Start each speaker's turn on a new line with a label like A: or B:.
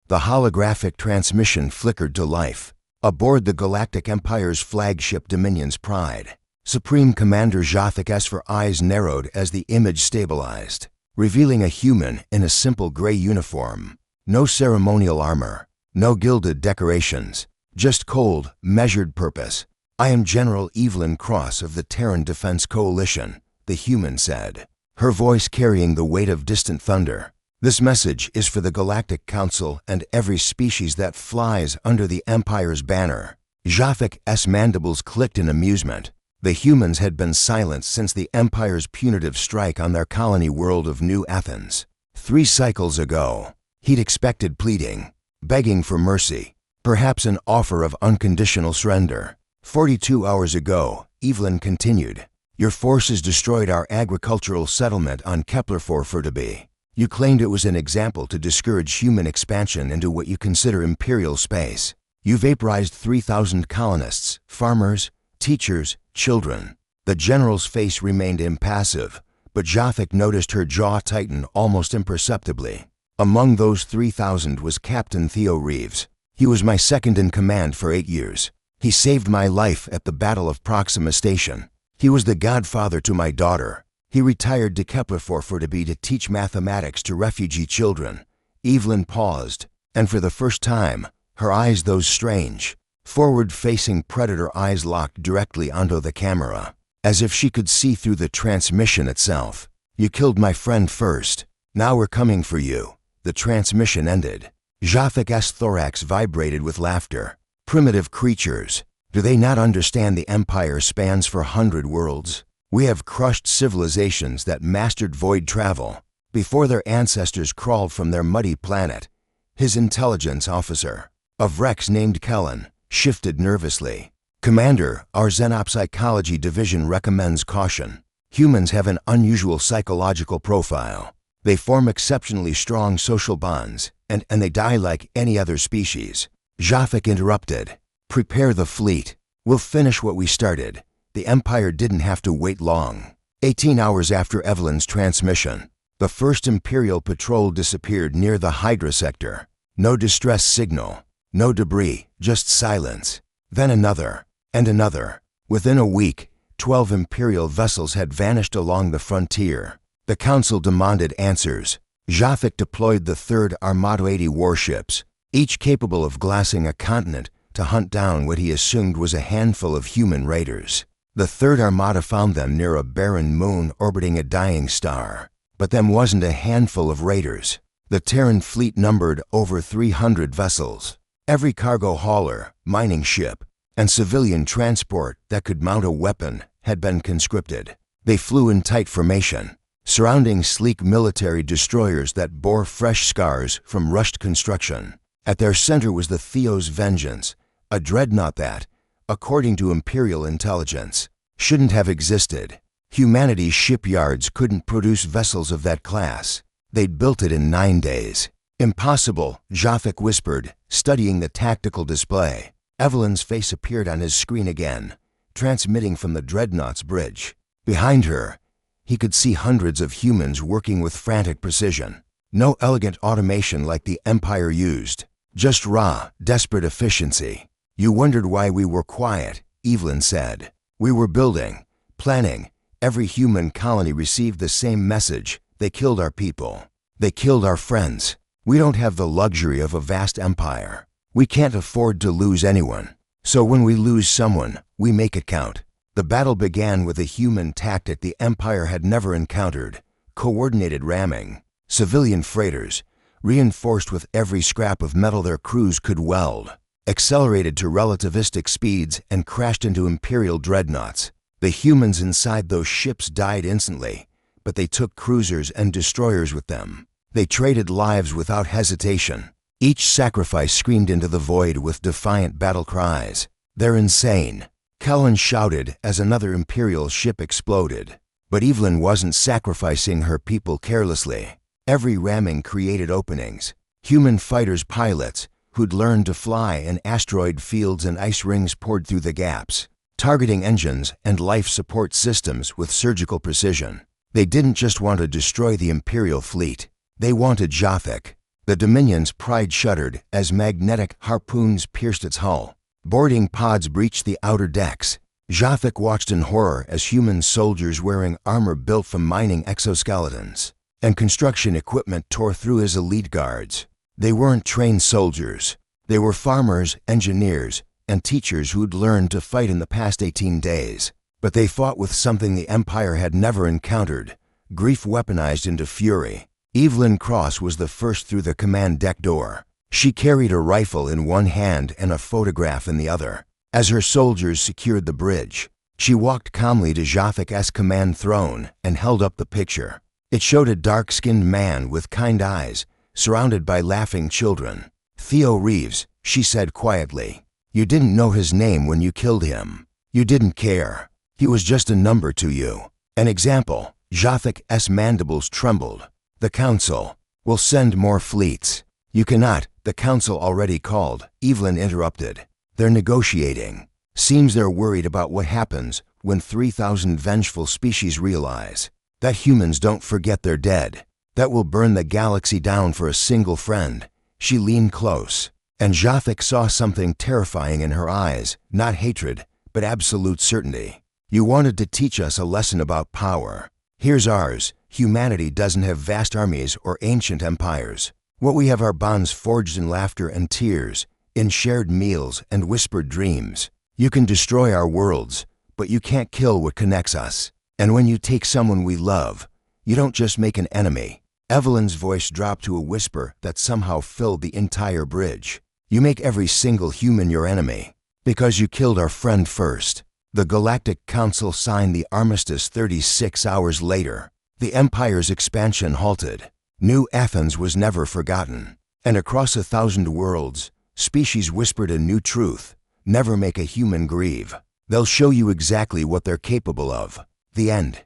A: The holographic transmission flickered to life. Aboard the Galactic Empire's flagship Dominion's Pride, Supreme Commander Jaffic S.'s eyes narrowed as the image stabilized, revealing a human in a simple gray uniform. No ceremonial armor, no gilded decorations, just cold, measured purpose. "I am General Evelyn Cross of the Terran Defense Coalition," the human said, her voice carrying the weight of distant thunder. "This message is for the Galactic Council and every species that flies under the Empire's banner." Jaffic's mandibles clicked in amusement. The humans had been silent since the Empire's punitive strike on their colony world of New Athens. 3 cycles ago, he'd expected pleading, begging for mercy, perhaps an offer of unconditional surrender. 42 hours ago, Evelyn continued, "Your forces destroyed our agricultural settlement on Kepler-4 You claimed it was an example to discourage human expansion into what you consider imperial space. You vaporized 3,000 colonists, farmers, teachers, children." The general's face remained impassive, but Jaffic noticed her jaw tighten almost imperceptibly. "Among those 3,000 was Captain Theo Reeves. He was my second in command for 8 years. He saved my life at the Battle of Proxima Station. He was the godfather to my daughter. He retired to Kepler-4 to teach mathematics to refugee children." Evelyn paused, and for the first time, her eyes, those strange, forward-facing predator eyes, locked directly onto the camera, as if she could see through the transmission itself. "You killed my friend first. Now we're coming for you." The transmission ended. Jaffic's thorax vibrated with laughter. "Primitive creatures. Do they not understand the Empire spans for 100 worlds? We have crushed civilizations that mastered void travel before their ancestors crawled from their muddy planet." His intelligence officer, a Rex named Kellen, shifted nervously. "Commander, our Xenopsychology division recommends caution. Humans have an unusual psychological profile. They form exceptionally strong social bonds, and they die like any other species." Jaffic interrupted. "Prepare the fleet. We'll finish what we started." The Empire didn't have to wait long. 18 hours after Evelyn's transmission, the first Imperial patrol disappeared near the Hydra sector. No distress signal, no debris, just silence. Then another, and another. Within a week, 12 Imperial vessels had vanished along the frontier. The Council demanded answers. Jaffic deployed the 3rd Armada 80 warships, each capable of glassing a continent to hunt down what he assumed was a handful of human raiders. The 3rd Armada found them near a barren moon orbiting a dying star. But them wasn't a handful of raiders. The Terran fleet numbered over 300 vessels. Every cargo hauler, mining ship, and civilian transport that could mount a weapon had been conscripted. They flew in tight formation, surrounding sleek military destroyers that bore fresh scars from rushed construction. At their center was the Theos Vengeance, a dreadnought that, according to Imperial intelligence, shouldn't have existed. Humanity's shipyards couldn't produce vessels of that class. They'd built it in 9 days. "Impossible," Jaffic whispered, studying the tactical display. Evelyn's face appeared on his screen again, transmitting from the dreadnought's bridge. Behind her, he could see hundreds of humans working with frantic precision. No elegant automation like the Empire used, just raw, desperate efficiency. "You wondered why we were quiet," Evelyn said. "We were building, planning. Every human colony received the same message. They killed our people. They killed our friends. We don't have the luxury of a vast empire. We can't afford to lose anyone. So when we lose someone, we make it count." The battle began with a human tactic the Empire had never encountered: coordinated ramming. Civilian freighters, reinforced with every scrap of metal their crews could weld, accelerated to relativistic speeds and crashed into Imperial dreadnoughts. The humans inside those ships died instantly, but they took cruisers and destroyers with them. They traded lives without hesitation. Each sacrifice screamed into the void with defiant battle cries. "They're insane," Kellen shouted as another Imperial ship exploded. But Evelyn wasn't sacrificing her people carelessly. Every ramming created openings. Human fighters pilots, who'd learned to fly in asteroid fields and ice rings, poured through the gaps, targeting engines and life support systems with surgical precision. They didn't just want to destroy the Imperial fleet. They wanted Jaffic. The Dominion's pride shuddered as magnetic harpoons pierced its hull. Boarding pods breached the outer decks. Jafik watched in horror as human soldiers wearing armor built from mining exoskeletons and construction equipment tore through his elite guards. They weren't trained soldiers. They were farmers, engineers, and teachers who'd learned to fight in the past 18 days. But they fought with something the Empire had never encountered: grief weaponized into fury. Evelyn Cross was the first through the command deck door. She carried a rifle in one hand and a photograph in the other. As her soldiers secured the bridge, she walked calmly to Jafik's command throne and held up the picture. It showed a dark-skinned man with kind eyes, surrounded by laughing children. "Theo Reeves," she said quietly. "You didn't know his name when you killed him. You didn't care. He was just a number to you. An example." Jafik's mandibles trembled. "The Council will send more fleets." "You cannot. The Council already called," Evelyn interrupted. "They're negotiating. Seems they're worried about what happens when 3,000 vengeful species realize that humans don't forget they're dead. That will burn the galaxy down for a single friend." She leaned close, and Jafik saw something terrifying in her eyes, not hatred, but absolute certainty. "You wanted to teach us a lesson about power. Here's ours. Humanity doesn't have vast armies or ancient empires. What we have are bonds forged in laughter and tears, in shared meals and whispered dreams. You can destroy our worlds, but you can't kill what connects us. And when you take someone we love, you don't just make an enemy." Evelyn's voice dropped to a whisper that somehow filled the entire bridge. "You make every single human your enemy, because you killed our friend first." The Galactic Council signed the armistice 36 hours later. The Empire's expansion halted. New Athens was never forgotten. And across 1,000 worlds, species whispered a new truth: never make a human grieve. They'll show you exactly what they're capable of. The end.